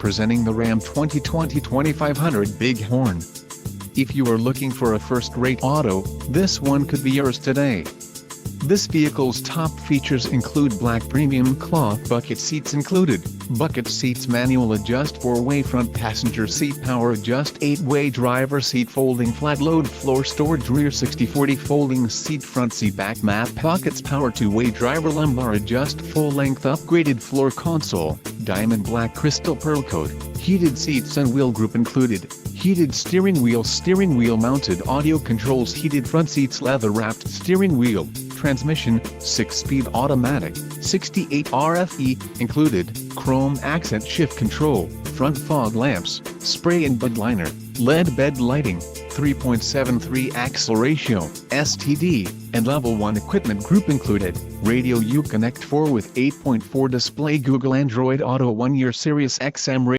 presenting the Ram 2020 2500 Bighorn. If you are looking for a first-rate auto, this one could be yours today. This vehicle's top features include black premium cloth bucket seats included, bucket seats manual adjust 4-way front passenger seat power adjust 8-way driver seat folding flat load floor storage rear 60/40 folding seat front seat back map pockets power 2-way driver lumbar adjust full length upgraded floor console, diamond black crystal pearl coat, heated seats and wheel group included, heated steering wheel mounted audio controls heated front seats leather wrapped steering wheel, transmission, 6-speed automatic, 68 RFE, included, chrome accent shift control, front fog lamps, spray and bud liner, LED bed lighting, 3.73 axle ratio, STD, and level 1 equipment group included, radio Uconnect 4 with 8.4 display Google Android Auto 1-year Sirius XM radio.